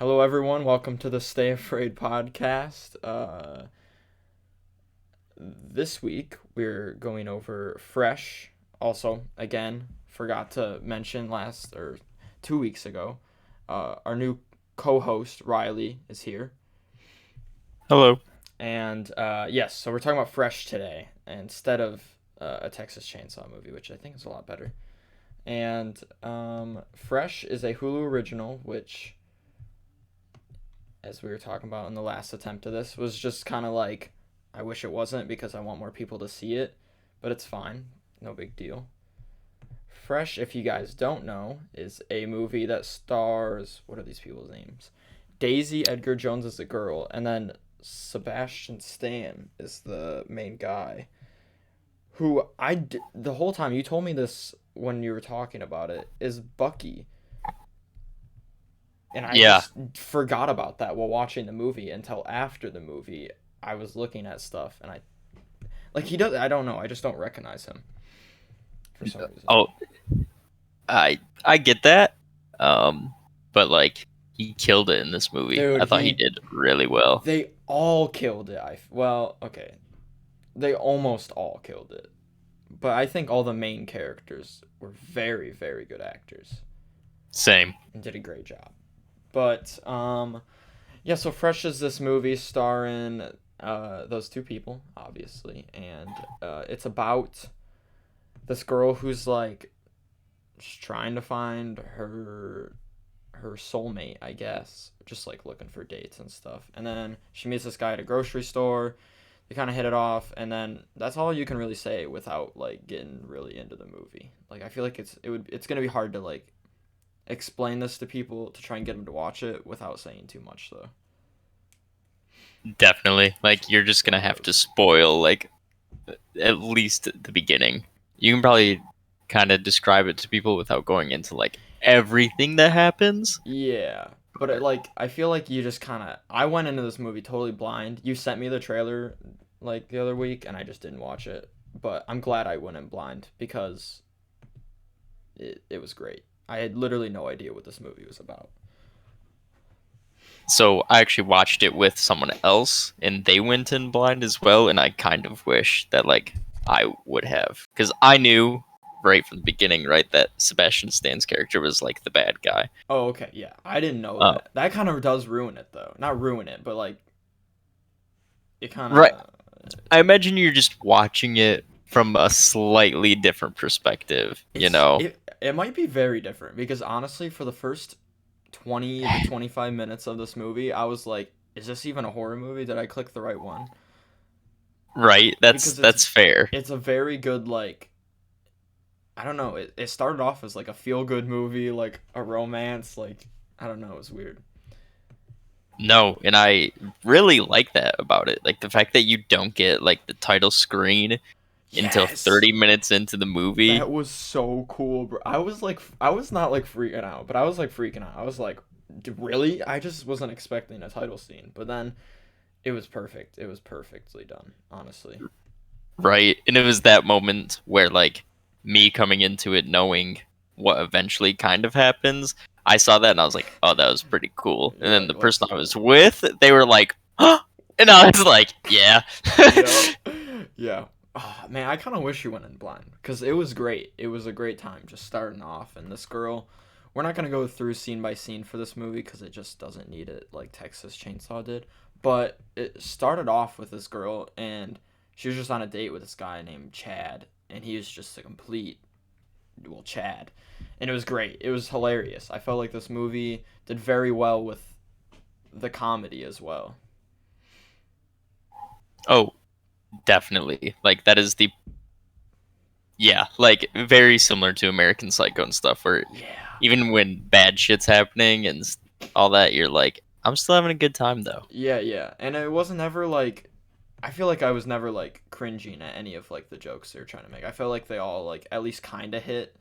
Hello, everyone. Welcome to the Stay Afraid podcast. This week we're going over Fresh. Also, again, forgot to mention last or 2 weeks ago, our new co-host Riley is here, Hello. and yes, so we're talking about Fresh today instead of a Texas Chainsaw movie, which I think is a lot better. And Fresh is a Hulu original, which, as we were talking about in the last attempt of this, was just kind of like, I wish it wasn't because I want more people to see it, but it's fine. No big deal. Fresh, if you guys don't know, is a movie that stars, what are these people's names? Daisy Edgar Jones is the girl, and then Sebastian Stan is the main guy. The whole time you told me this when you were talking about it is Bucky, and I Yeah. just forgot about that while watching the movie until after the movie. I was looking at stuff and I like he does. I don't know. I just don't recognize him for some reason. Oh, I get that. Um, but like he killed it in this movie. Dude, I thought he he did really well. they all killed it. Well, okay, they almost all killed it, but I think all the main characters were very very good actors Same. and did a great job. But yeah. So Fresh is this movie starring those two people, obviously, and it's about this girl who's like just trying to find her soulmate, I guess, just like looking for dates and stuff. And then she meets this guy at a grocery store. They kind of hit it off, and then that's all you can really say without like getting really into the movie. Like I feel like it's gonna be hard to like explain this to people to try and get them to watch it without saying too much though. Definitely. Like you're just gonna have to spoil like at least the beginning. You can probably kind of describe it to people without going into like everything that happens. Yeah, but I feel like you just kind of I went into this movie totally blind. You sent me the trailer like the other week and I just didn't watch it. But I'm glad I went in blind because it was great. I had literally no idea what this movie was about. So I actually watched it with someone else, and they went in blind as well. And I kind of wish that like I would have, because I knew right from the beginning, right, that Sebastian Stan's character was like the bad guy. Oh, okay. Yeah. I didn't know Uh, that. That kind of does ruin it though. Not ruin it, but like it kind right. of I imagine you're just watching it from a slightly different perspective. You it's know. it might be very different because honestly for the first 20 to 25 minutes of this movie, I was like, is this even a horror movie? Did I click the right one? Right. That's Because it's that's fair. it's a very good like I don't know, it started off as like a feel good movie, like a romance, like I don't know, it was weird. No, and I really like that about it. Like the fact that you don't get like the title screen until Yes. 30 minutes into the movie. That was so cool, bro. I was not like freaking out, but I was like freaking out. I was like, Really? I just wasn't expecting a title scene." But then it was perfect. It was perfectly done, honestly. Right. And it was that moment where like me coming into it knowing what eventually kind of happens, I saw that and I was like, "Oh, that was pretty cool." And You're then like, the "Let's person I go." was with, they were like, "Huh?" And I was like, "Yeah." Yep. Yeah. Oh, man, I kind of wish you went in blind because it was great. It was a great time just starting off. And this girl, we're not going to go through scene by scene for this movie because it just doesn't need it like Texas Chainsaw did. But it started off with this girl, and she was just on a date with this guy named Chad. And he was just a complete, well, Chad. And it was great. It was hilarious. I felt like this movie did very well with the comedy as well. Oh, definitely. Like that is the yeah, like very similar to American Psycho and stuff where Yeah. even when bad shit's happening and all that, you're like, I'm still having a good time though. Yeah, yeah. And it wasn't ever like I feel like I was never like cringing at any of like the jokes they were trying to make. I felt like they all like at least kind of hit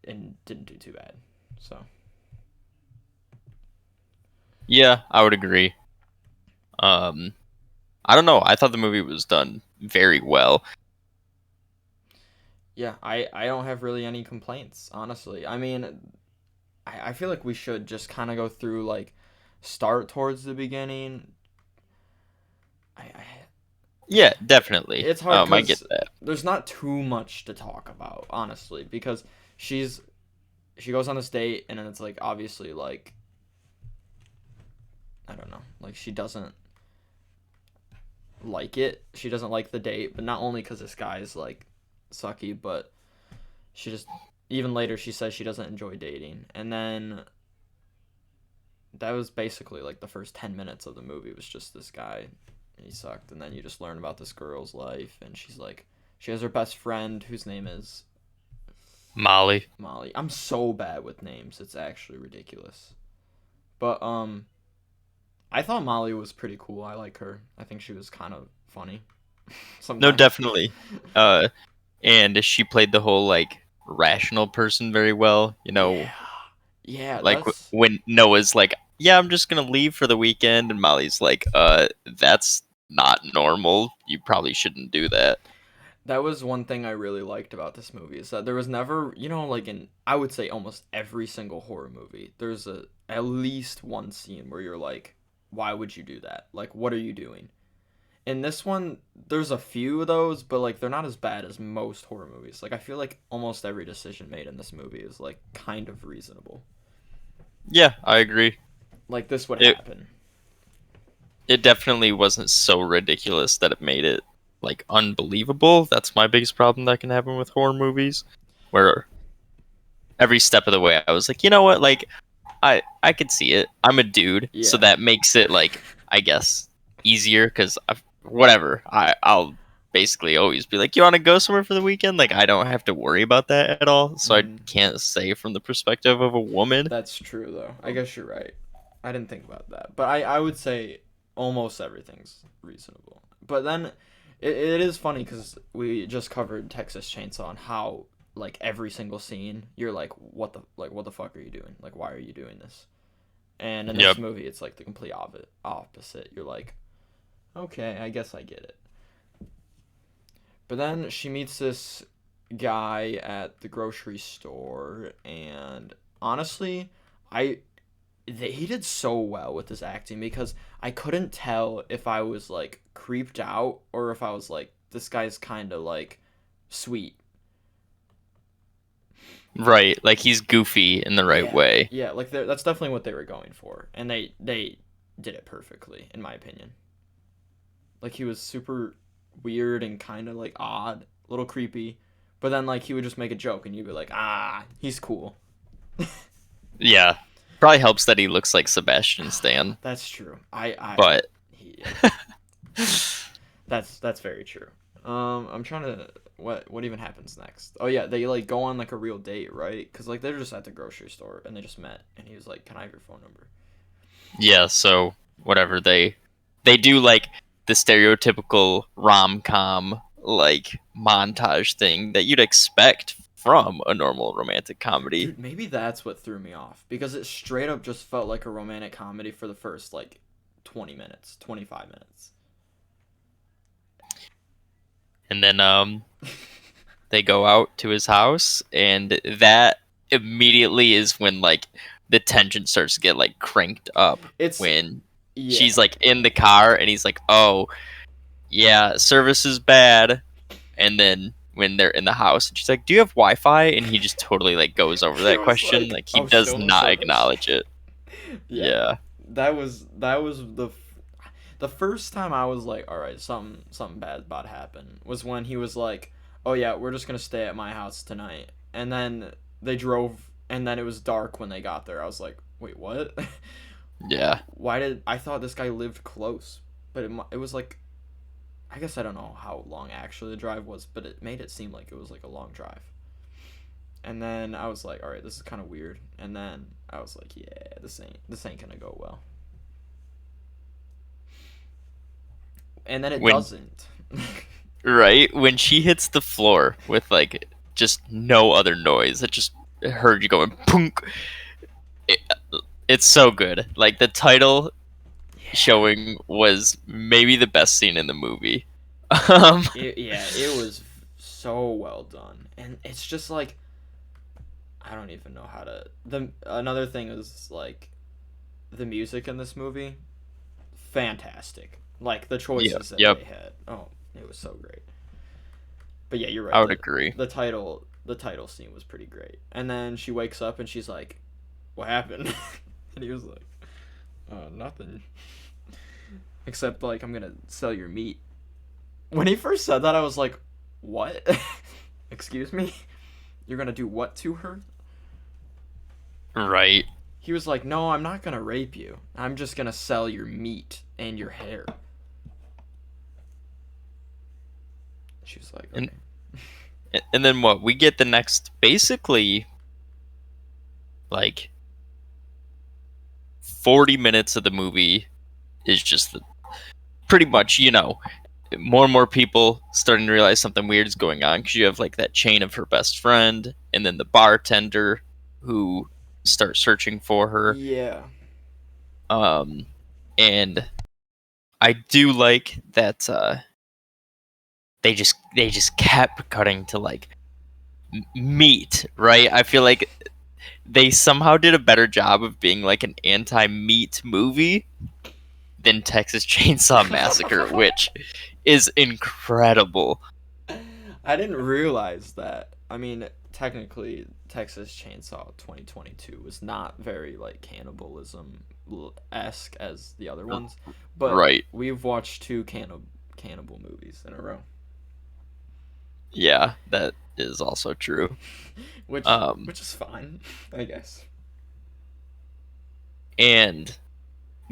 and didn't do too bad. So, Yeah, I would agree. Um, I don't know. I thought the movie was done very well. yeah, I don't have really any complaints, honestly. I mean, I feel like we should just kind of go through like start towards the beginning. I Yeah, definitely. it's hard I get because that. there's not too much to talk about, honestly, because she's she goes on this date and then it's like obviously like I don't know, like she doesn't like it. She doesn't like the date, but not only because this guy's like sucky, but she just even later she says she doesn't enjoy dating, and then that was basically like the first 10 minutes of the movie was just this guy. He sucked, and then you just learn about this girl's life, and she's like, she has her best friend whose name is Molly. Molly. I'm so bad with names; it's actually ridiculous. But I thought Molly was pretty cool. I like her. I think she was kind of funny No, sometimes. definitely. And she played the whole like rational person very well. Yeah, yeah, Like that's when Noah's like, "Yeah, I'm just gonna leave for the weekend," and Molly's like, that's not normal. You probably shouldn't do that." that was one thing I really liked about this movie is that there was never, like in I would say almost every single horror movie, there's a at least one scene where you're like, why would you do that? Like, what are you doing? In this one, there's a few of those, but like they're not as bad as most horror movies. Like I feel like almost every decision made in this movie is like kind of reasonable. Yeah, I agree. Like this would It happen. it definitely wasn't so ridiculous that it made it like unbelievable. That's my biggest problem that can happen with horror movies, where every step of the way I was like, you know what, like I could see it. I'm a dude, so Yeah. that makes it like I guess easier because whatever. I'll basically always be like, you want to go somewhere for the weekend? Like I don't have to worry about that at all. So I Mm, can't say from the perspective of a woman. that's true though. I guess you're right. I didn't think about that, but I would say almost everything's reasonable. But then it is funny because we just covered Texas Chainsaw and how like every single scene you're like what the fuck are you doing? Like why are you doing this? And in Yep. this movie it's like the complete opposite. You're like, okay, I guess I get it. But then she meets this guy at the grocery store, and honestly, I he did so well with his acting because I couldn't tell if I was like creeped out or if I was like this guy's kind of like sweet. Right. Like he's goofy in the right Yeah, way. yeah, like that's definitely what they were going for, and they did it perfectly in my opinion. Like he was super weird and kind of like odd, a little creepy, but then like he would just make a joke and you'd be like, ah, he's cool. Yeah. Probably helps that he looks like Sebastian Stan. That's true. I But yeah, that's very true. I'm trying to what even happens next? Oh yeah, they like go on like a real date, right? Because like they're just at the grocery store and they just met, and he was like, "Can I have your phone number?" yeah, so whatever they do like the stereotypical rom-com like montage thing that you'd expect from a normal romantic comedy. Dude, maybe that's what threw me off because it straight up just felt like a romantic comedy for the first like 20 minutes, 25 minutes. And then they go out to his house and that immediately is when like the tension starts to get like cranked up It's when she's yeah. like in the car and he's like, "Oh, yeah, service is bad." And then when they're in the house and she's like, "Do you have Wi-Fi?" and he just totally like goes over He that was question, like, like he "Oh, does still no not service." acknowledge it. Yeah, Yeah. that was the first time I was like, all right, something bad about to happen was when he was like, oh yeah, we're just gonna stay at my house tonight, and then they drove, and then it was dark when they got there. I was like, wait, what? Yeah. Why did I thought this guy lived close, but it was like I guess I don't know how long actually the drive was, but it made it seem like it was like a long drive. And then I was like, all right, this is kind of weird. And then I was like, yeah, this ain't gonna go well. And then it When doesn't. right when she hits the floor with like just no other noise, it just heard you going punk. It, it's so good. Like the title Yeah. showing was maybe the best scene in the movie. Um, Yeah, it was so well done. And it's just like I don't even know how to. The another thing is like the music in this movie, fantastic. Like the Yeah. choices that Yep. they had. Oh, it was so great. But yeah, you're I right. would The agree. the title scene was pretty great. And then she wakes up and she's like, "What happened?" And he was like, nothing. Except like I'm gonna sell your meat." When he first said that, I was like, "What?" Excuse me? You're gonna do what to her? Right. He was like, "No, I'm not gonna rape you. I'm just gonna sell your meat and your hair." She was like, And "Okay." and then what? We get the next basically like 40 minutes of the movie is just pretty much, more and more people starting to realize something weird is going on because you have like that chain of her best friend and then the bartender who start searching for her. Yeah. Um, and I do like that they just kept cutting to like meat, right? I feel like they somehow did a better job of being like an anti-meat movie than Texas Chainsaw Massacre, which is incredible. I didn't realize that. I mean, technically, Texas Chainsaw 2022 was not very like cannibalism esque as the other ones, but Right. we've watched two cannibal movies in a row, Yeah, that is also true. which Um, which is fine, I guess. and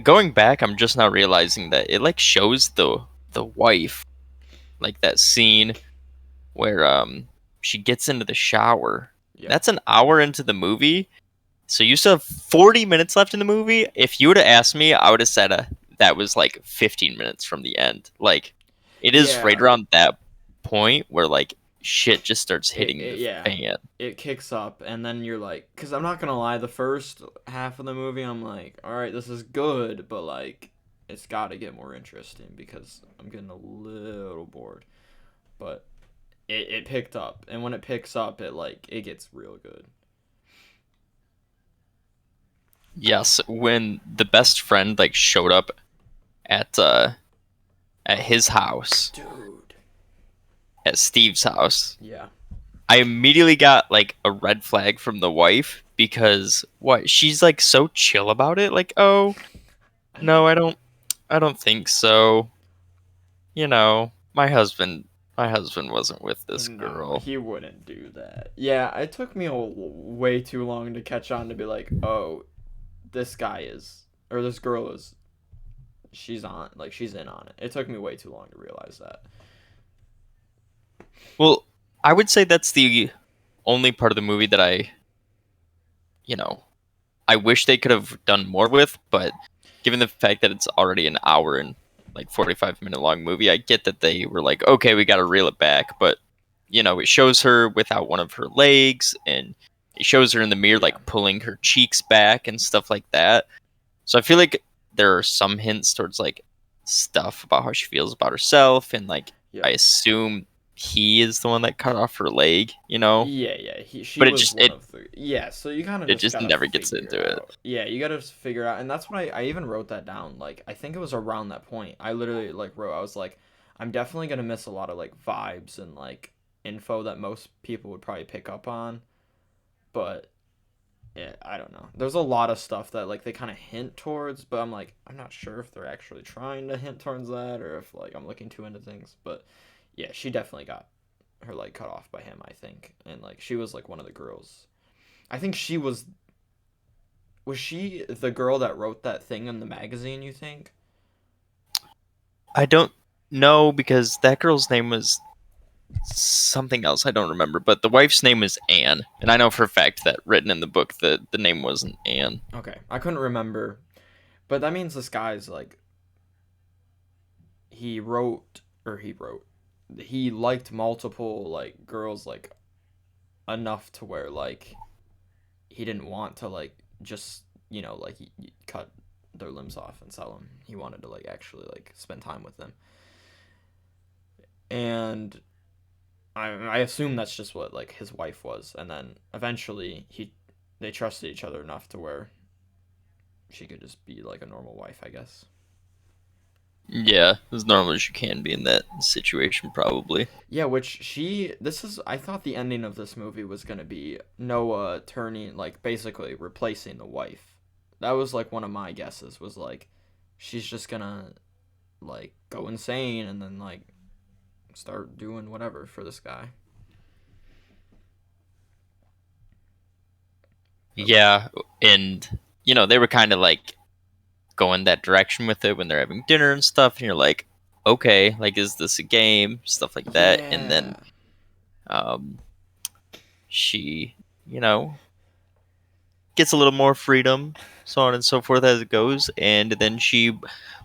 going back, I'm just now realizing that it like shows the wife, like that scene where she gets into the shower. Yeah. That's an hour into the movie, so you still have 40 minutes left in the movie. If you would have asked me, I would have said that was like 15 minutes from the end. Like, it is right Yeah. around that point where like shit just starts hitting the Yeah. fan. It kicks up, and then you're like, because I'm not gonna lie, the first half of the movie, I'm like, all right, this is good, but like, it's got to get more interesting because I'm getting a little bored. But it picked up, and when it picks up, it gets real good. Yes, when the best friend like showed up at his house, Dude. at Steve's house, Yeah. I immediately got like a red flag from the wife because what she's like so chill about it. Like, oh no, I don't think so. My husband wasn't with this No, girl. he wouldn't do that. Yeah, it took me way too long to catch on to be like, oh, this guy is, or this girl is, she's in on it. It took me way too long to realize that. Well, I would say that's the only part of the movie that you know, I wish they could have done more with, but given the fact that it's already an hour and like 45-minute long movie, I get that they were like, okay, we got to reel it back, but it shows her without one of her legs and it shows her in the mirror Yeah. like pulling her cheeks back and stuff like that. So I feel like there are some hints towards like stuff about how she feels about herself and like I Yep. assume he is the one that cut off her leg. Yeah. She But it was just one it of the. Yeah, so you kind of it just just gotta never gets figure into it. out. Yeah, you gotta figure out, and that's what I even wrote that down. Like, I think it was around that point. I literally like wrote. I was like, I'm definitely gonna miss a lot of like vibes and like info that most people would probably pick up on, but yeah, I don't know. There's a lot of stuff that like they kind of hint towards, but I'm like, I'm not sure if they're actually trying to hint towards that or if like I'm looking too into things. But yeah, she definitely got her leg cut off by him, I think, and like she was like one of the girls. I think she was she the girl that wrote that thing in the magazine? You think? I don't know because that girl's name was something else. I don't remember, but the wife's name is Anne, and I know for a fact that written in the book the name wasn't Anne. Okay, I couldn't remember, but that means this guy's like he wrote he liked multiple like girls like enough to where like he didn't want to like just like cut their limbs off and sell them. He wanted to like actually like spend time with them. And I assume that's just what like his wife was, and then eventually they trusted each other enough to where she could just be like a normal wife, I guess. Yeah, as normal as you can be in that situation, probably. Yeah, which this is, I thought the ending of this movie was gonna be Noah turning, like, basically replacing the wife. That was like one of my guesses, was like, she's just gonna, like, go insane and then, like, start doing whatever for this guy. Yeah, and they were kind of like going that direction with it when they're having dinner and stuff, and you're like, okay, like is this a game? Stuff like that, and then Yeah. um, she, you know, gets a little more freedom, so on and so forth as it goes, and then she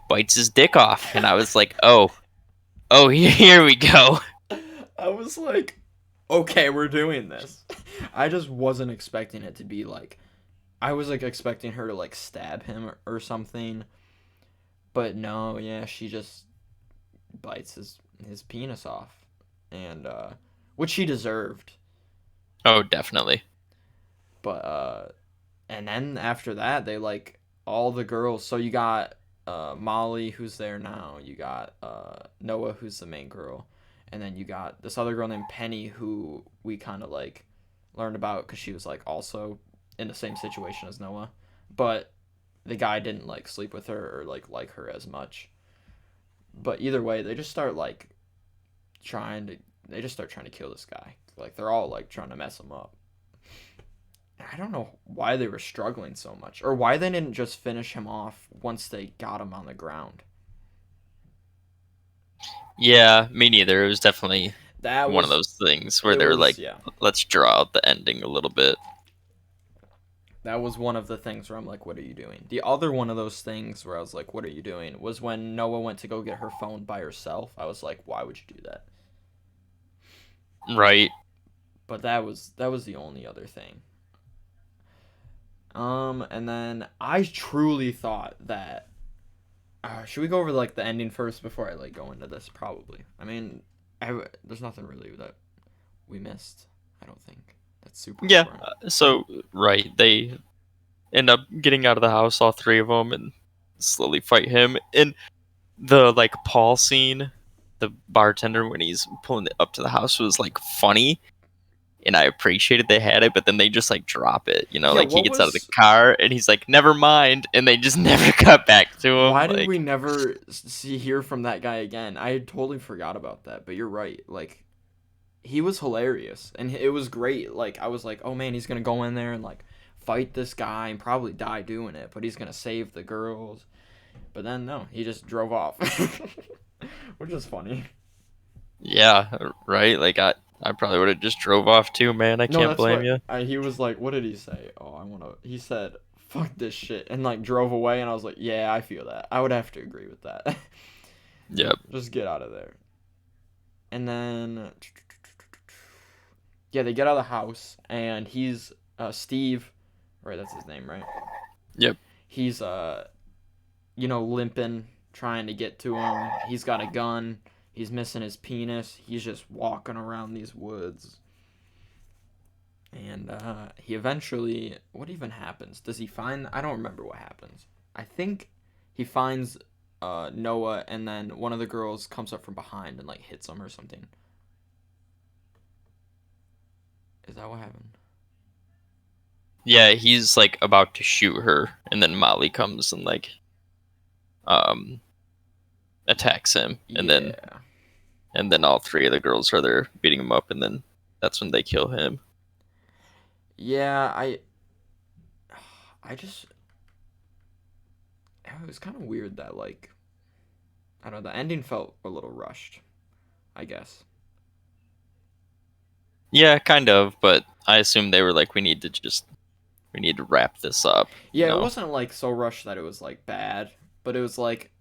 bites his dick off, and I was like, oh, here we go. I was like, okay, we're doing this. I just wasn't expecting it to be like, I was like expecting her to like stab him or something. But no, yeah, she just bites his penis off, and which he deserved. Oh, definitely. But and then after that, they like all the girls. So you got Molly, who's there now. You got Noah, who's the main girl, and then you got this other girl named Penny, who we kind of like learned about because she was like also in the same situation as Noah, but the guy didn't like sleep with her or like her as much. But either way, trying to they just start trying to kill this guy. Like they're all like trying to mess him up. I don't know why they were struggling so much, or why they didn't just finish him off once they got him on the ground. Yeah, me neither. It was definitely That one of was those things where it they're was like, yeah. let's draw out the ending a little bit. That was one of the things where I'm like, what are you doing? The other one of those things where I was like, what are you doing? Was when Noah went to go get her phone by herself. I was like, why would you do that? Right. But that was the only other thing. And then I truly thought that. Should we go over like the ending first before I like go into this? Probably. I mean, there's nothing really that we missed. I don't think that's super Yeah. important. So, right, they end up getting out of the house, all three of them, and slowly fight him. And the like Paul scene, the bartender when he's pulling it up to the house was like funny, and I appreciated they had it, but then they just like drop it. Yeah. Like he What gets out of the was? car and he's like, "Never mind," and they just never cut back to him. Why did Like, we never hear from that guy again? I totally forgot about that. But you're right. Like he was hilarious and it was great. Like I was like, oh man, he's gonna go in there and like fight this guy and probably die doing it, but he's gonna save the girls. But then no, he just drove off, which is funny. yeah, right. Like I probably would have just drove off too, man. I No, can't that's blame what you. he was like. What did he say? Oh, I want to. He said, "Fuck this shit," and like drove away. And I was like, "Yeah, I feel that. I would have to agree with that. Yep. Just get out of there." And then, yeah, they get out of the house, and he's Steve, right? That's his name, right? Yep. He's limping, trying to get to him. He's got a gun. He's missing his penis. He's just walking around these woods. And he eventually, what even happens? Does he find? I don't remember what happens. I think he finds Noah, and then one of the girls comes up from behind and like hits him or something. Is that what happened? Yeah, he's like about to shoot her, and then Molly comes and like um attacks him, Yeah. and then all three of the girls are there beating him up, and then that's when they kill him. Yeah, I just it was kind of weird that like I don't know, the ending felt a little rushed, I guess. Yeah, kind of, but I assume they were like, we need to wrap this up, you Yeah, it know? wasn't like so rushed that it was like bad, but it was like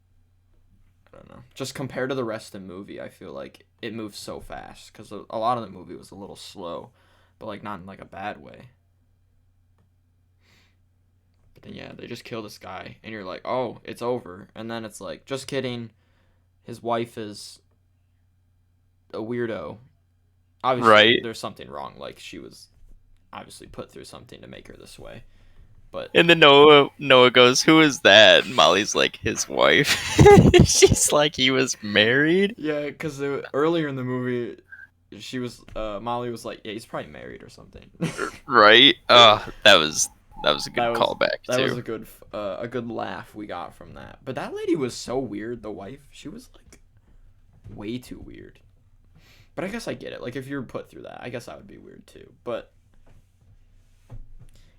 I don't know. Just compared to the rest of the movie, I feel like it moves so fast because a lot of the movie was a little slow, but like not in like a bad way. But then yeah, they just kill this guy, and you're like, oh, it's over, and then it's like, just kidding. His wife is a weirdo, Obviously, Right. there's something wrong. Like she was obviously put through something to make her this way. But And then Noah goes, "Who is that?" And Molly's like, "His wife." She's like, "He was married." yeah, because earlier in the movie, she was Molly was like, yeah, he's probably married or something. Right? That was a that good was callback that was too. a good laugh we got from that. But that lady was so weird. The wife, she was like way too weird. But I guess I get it. Like if you're put through that, I guess I would be weird too. But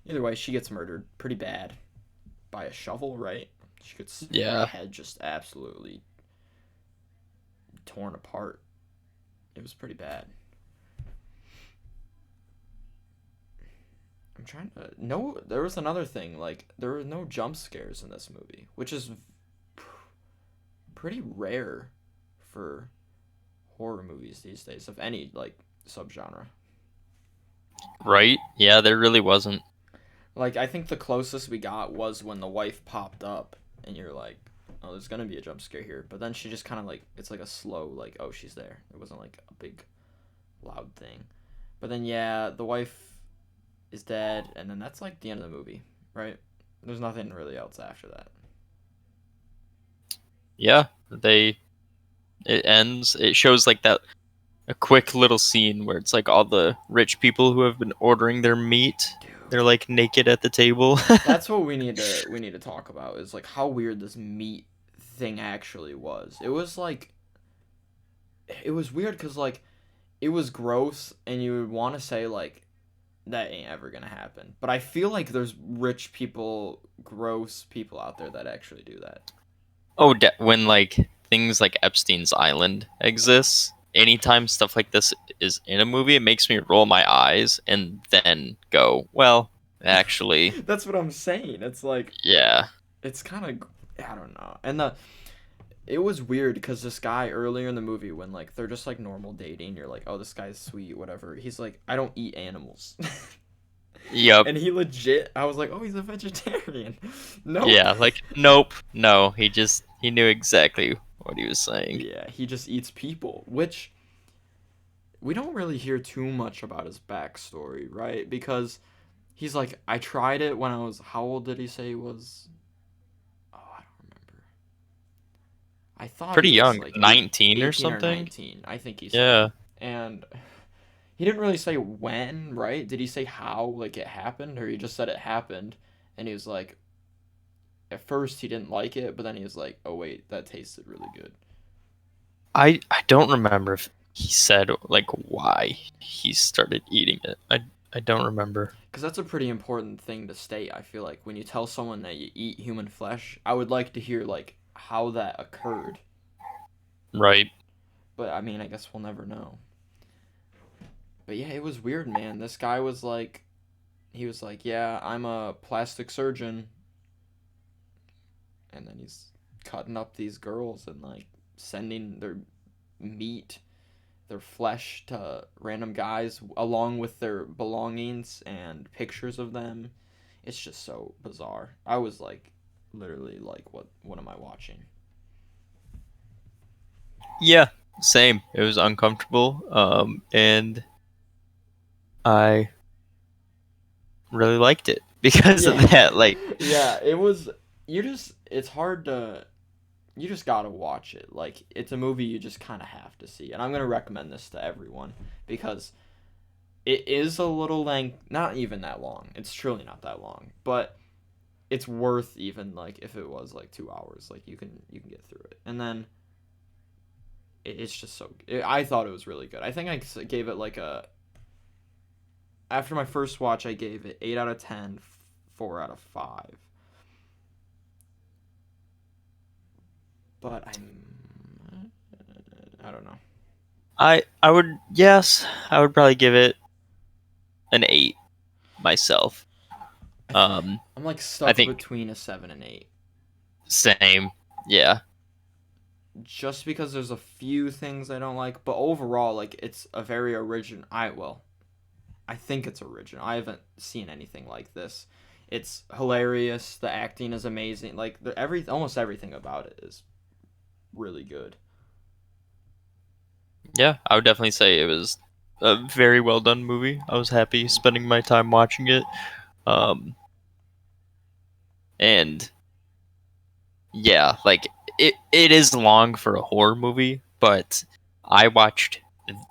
either way, she gets murdered pretty bad by a shovel, right? She gets her Yeah. head just absolutely torn apart. It was pretty bad. I'm trying to no. There was another thing. Like there were no jump scares in this movie, which is pretty rare for horror movies these days, of any like subgenre. Right? Yeah, there really wasn't. Like I think the closest we got was when the wife popped up, and you're like, oh, there's gonna be a jump scare here. But then she just kind of like it's like a slow like oh she's there. It wasn't like a big loud thing. But then yeah, the wife is dead, and then that's like the end of the movie, right? There's nothing really else after that. Yeah, it ends. It shows like that a quick little scene where it's like all the rich people who have been ordering their meat. They're Dude, like naked at the table. that's what we need to talk about is like how weird this meat thing actually was. It was weird because like it was gross, and you would want to say like that ain't ever gonna happen. But I feel like there's rich people, gross people out there that actually do that. Oh, when like things like Epstein's Island exists, anytime stuff like this is in a movie, it makes me roll my eyes and then go, well, actually, That's what I'm saying. It's like yeah. it's kind of I don't know. And the it was weird because this guy earlier in the movie when like they're just like normal dating, you're like, oh, this guy's sweet, whatever. He's like, I don't eat animals. Yep. And he legit, I was like, oh, he's a vegetarian. Nope. Yeah, like nope. No, he knew exactly what he was saying. Yeah, he just eats people, which we don't really hear too much about his backstory, right? Because he's like, I tried it when I was, how old did he say he was? Oh, I don't remember. I thought Pretty he was young, like 19 or 18 or something. 19, I think he said. Yeah. And he didn't really say when, right? Did he say how, like, it happened? Or he just said it happened, and he was like, at first he didn't like it, but then he was like, oh, wait, that tasted really good. I don't remember if he said like why he started eating it. I don't remember. Because that's a pretty important thing to state, I feel like. When you tell someone that you eat human flesh, I would like to hear, like, how that occurred. Right. But, I mean, I guess we'll never know. But yeah, it was weird, man. This guy was like, he was like, yeah, I'm a plastic surgeon. And then he's cutting up these girls and, like, sending their meat, their flesh to random guys along with their belongings and pictures of them. It's just so bizarre. I was like, literally, like, what am I watching? Yeah. Same. It was uncomfortable. And I really liked it because of Yeah. that. Like, Yeah, it was, it's hard to, you just gotta watch it. Like, it's a movie you just kind of have to see. And I'm gonna recommend this to everyone because it is a little length, not even that long. It's truly not that long, but it's worth even like if it was like 2 hours. Like you can get through it, and then it's just so. I thought it was really good. I think I gave it like a. After my first watch, I gave it 8 out of 10, 4 out of 5. But I don't know. I would, yes, I would probably give it an 8 myself. I'm like I stuck think between a 7 and 8. same. Yeah. Just because there's a few things I don't like, but overall, like it's a very original. I think it's original. I haven't seen anything like this. It's hilarious. The acting is amazing. Like almost everything about it is really good. Yeah, I would definitely say it was a very well done movie. I was happy spending my time watching it. Um, and yeah, like it is long for a horror movie, but I watched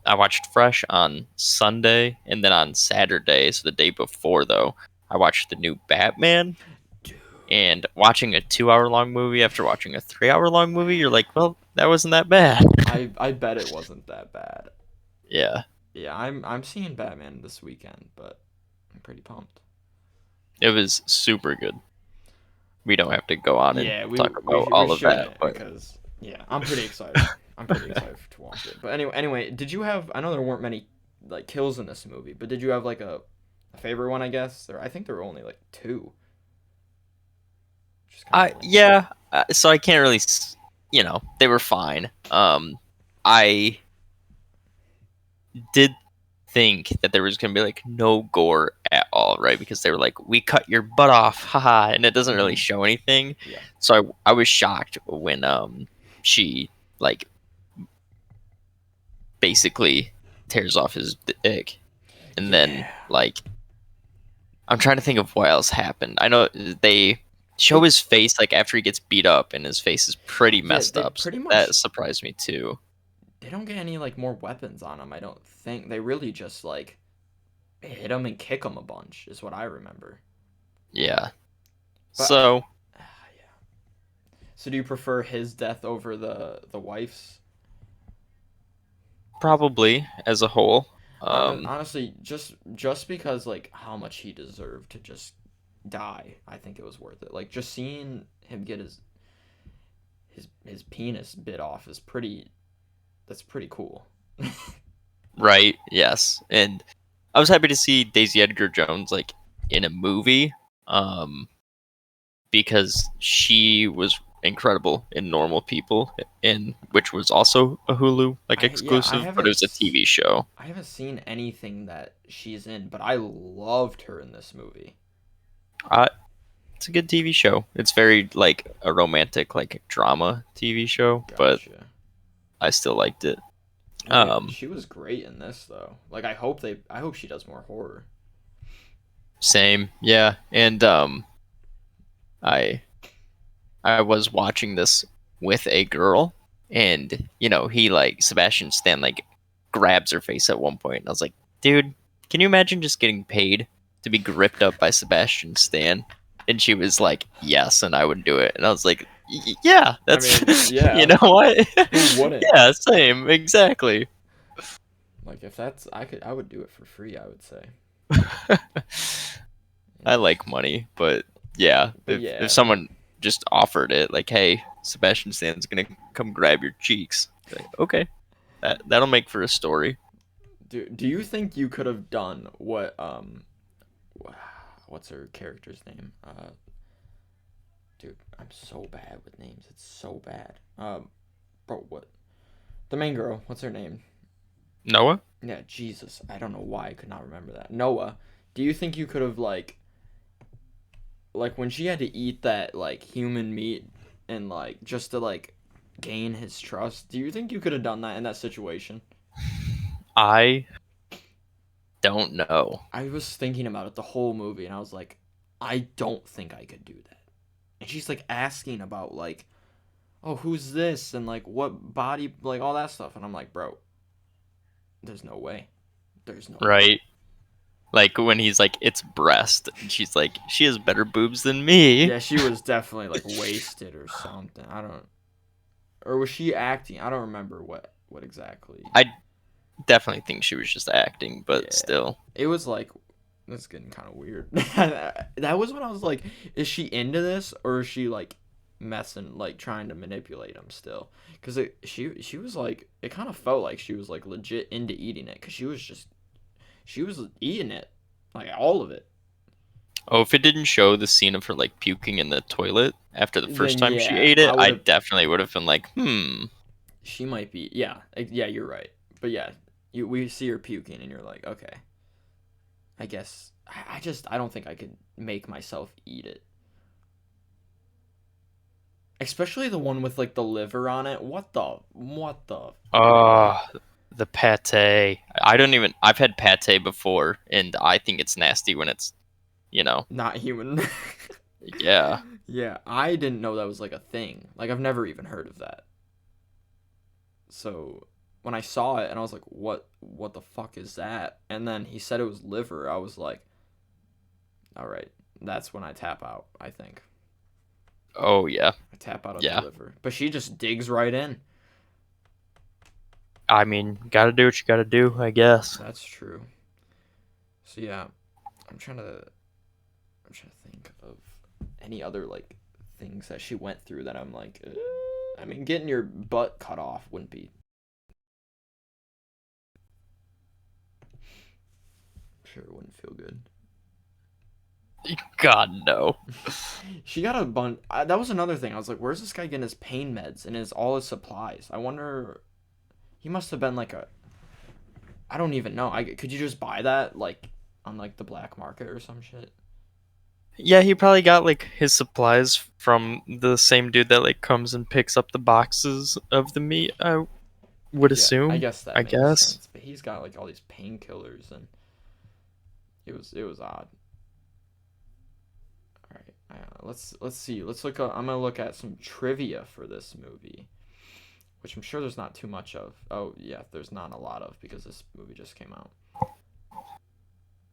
I watched Fresh on Sunday, and then on Saturday, so the day before though, I watched the new Batman. Dude, And watching a 2 hour long movie after watching a 3 hour long movie, you're like, well, that wasn't that bad. I bet it wasn't that bad. Yeah, Yeah, I'm seeing Batman this weekend, but I'm pretty pumped. it was super good. We don't have to go on and Yeah, talk about we all of that, shouldn't but because yeah, I'm pretty excited. I'm pretty excited to watch it. But anyway, did you have? I know there weren't many like kills in this movie, but did you have like a favorite one? I guess I think there were only like two, which is kind of lame. yeah. So I can't really, they were fine. I did think that there was gonna be like no gore at all, right? Because they were like, "We cut your butt off, haha," and it doesn't really Mhm. show anything. Yeah. So I was shocked when she like basically tears off his dick, and then Yeah. like I'm trying to think of what else happened. I know they show They his face like after he gets beat up, and his face is pretty yeah messed they up. So pretty much that surprised me too. they don't get any like more weapons on them. I don't think they really just like hit him and kick him a bunch is what I remember. Yeah. But So yeah. So do you prefer his death over the wife's? probably as a whole. Um, Honestly, just because like how much he deserved to just die, I think it was worth it. Like just seeing him get his penis bit off is pretty. That's pretty cool. right. Yes. And I was happy to see Daisy Edgar Jones like in a movie. Um, because she was incredible in Normal People, in which was also a Hulu like I exclusive, but it was a TV show. I haven't seen anything that she's in, but I loved her in this movie. Uh, it's a good TV show. It's very like a romantic like drama TV show, but Gotcha. I still liked it. No, yeah, Um, she was great in this though. Like I hope she does more horror. same, yeah. And I I was watching this with a girl, and he like Sebastian Stan like grabs her face at one point, and I was like, dude, can you imagine just getting paid to be gripped up by Sebastian Stan? And she was like, yes, and I would do it. And I was like, yeah, I that's mean, you yeah, know what? who wouldn't? Yeah, same, exactly. Like if that's I would do it for free, I would say. I like money, but yeah, But if yeah, someone just offered it, like, hey, Sebastian Stan's gonna come grab your cheeks, like, okay, that'll make for a story. do you think you could have done what what's her character's name? Dude, I'm so bad with names. It's so bad. Bro, what? The main girl, what's her name? Noah? Yeah, Jesus. I don't know why I could not remember that. Noah, do you think you could have like when she had to eat that like human meat and like just to like gain his trust, do you think you could have done that in that situation? I don't know. I was thinking about it the whole movie and I was like, I don't think I could do that. And she's like asking about like, oh, who's this and like what body, like all that stuff, and I'm like, bro, there's no way. There's no way. Right? Like when he's like, it's breast, and she's like, she has better boobs than me. Yeah, she was definitely like wasted or something. I don't, or was she acting? I don't remember what exactly. I definitely think she was just acting, but Yeah, still. it was like that's getting kind of weird. That was when I was like, is she into this or is she like messing, like trying to manipulate him still? Because she was like, it kind of felt like she was like legit into eating it because she was eating it, like all of it. Oh, if it didn't show the scene of her like puking in the toilet after the first Then time she yeah, ate I it, would I have. definitely would have been like, hmm. She might be. Yeah, yeah, you're right. But yeah, we see her puking, and you're like, okay, I guess. I don't think I could make myself eat it. Especially the one with like the liver on it. What the? What the? Oh, The pate. I don't even. I've had pate before, and I think it's nasty when it's, you know. Not human. Yeah. Yeah, I didn't know that was like a thing. Like I've never even heard of that. So when I saw it and I was like, what the fuck is that? And then he said it was liver. I was like, all right, that's when I tap out, I think. Oh yeah. I tap out of the Yeah. liver. But she just digs right in. I mean, gotta do what you gotta do, I guess. That's true. So yeah, I'm trying to I'm trying to think of any other like things that she went through that I'm like, I mean, getting your butt cut off wouldn't be. Sure, it wouldn't feel good. God no. She got a bunch. That was another thing. I was like, where's this guy getting his pain meds and all his supplies? I wonder. He must have been like a. I don't even know. Could you just buy that like on like the black market or some shit? Yeah, he probably got like his supplies from the same dude that like comes and picks up the boxes of the meat. I would Yeah, I assume. guess that I makes guess. sense. But he's got like all these painkillers and it was odd. All right, let's see. Let's look. I'm gonna look at some trivia for this movie, which I'm sure there's not too much of. Oh yeah, there's not a lot of because this movie just came out.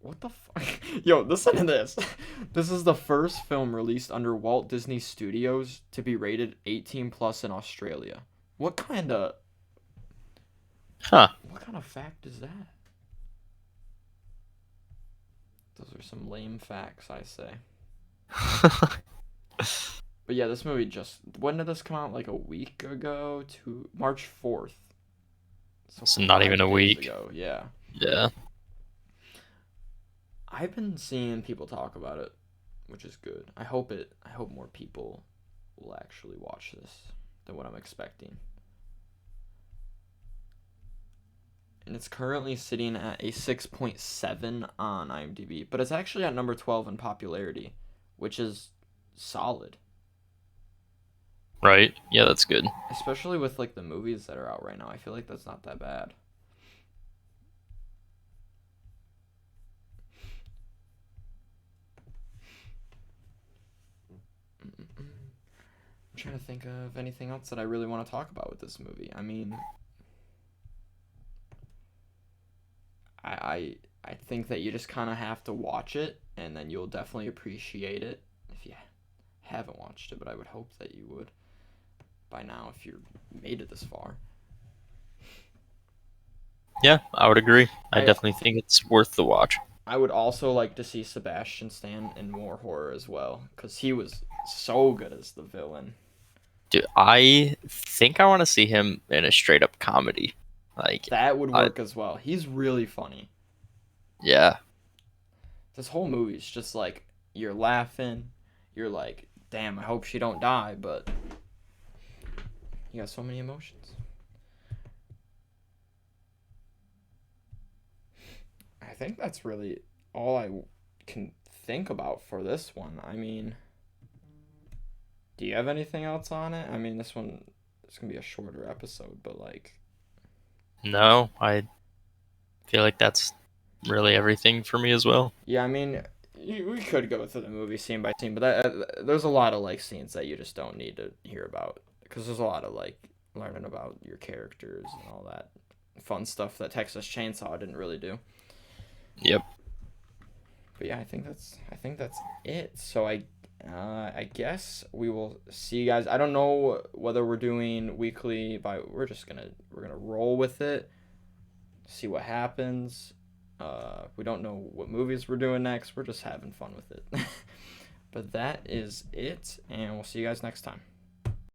What the fuck? Yo, listen to this. This is the first film released under Walt Disney Studios to be rated 18 plus in Australia. What kind of Huh. what kind of fact is that? Those are some lame facts, I say. But yeah, this movie just when did this come out? Like a week ago to March 4th. So So not even a 5 days week. ago, yeah. Yeah. I've been seeing people talk about it, which is good. I hope more people will actually watch this than what I'm expecting. And it's currently sitting at a 6.7 on IMDb, but it's actually at number 12 in popularity, which is solid, Right. Yeah, that's good. especially with like the movies that are out right now. I feel like that's not that bad. I'm trying to think of anything else that I really want to talk about with this movie. I mean, I think that you just kind of have to watch it, and then you'll definitely appreciate it if you haven't watched it. But I would hope that you would by now if you made it this far. Yeah, I would agree. I I definitely think it's worth the watch. I would also like to see Sebastian Stan in more horror as well, because he was so good as the villain. Dude, I think I want to see him in a straight up comedy. Like, That would I, work as well. He's really funny. yeah, This whole movie's just like you're laughing, you're like, damn, I hope she don't die, but you got so many emotions. I think that's really all I can think about for this one. I mean, do you have anything else on it? I mean, it's gonna be a shorter episode, but like, no, I feel like that's really everything for me as well. yeah, I mean, we could go through the movie scene by scene, but there's a lot of like scenes that you just don't need to hear about because there's a lot of like learning about your characters and all that fun stuff that Texas Chainsaw didn't really do. Yep. But yeah, I think that's it. So I guess we will see you guys. I don't know whether we're doing weekly by we're gonna roll with it, see what happens. We don't know what movies we're doing next. We're just having fun with it. But that is it, and we'll see you guys next time.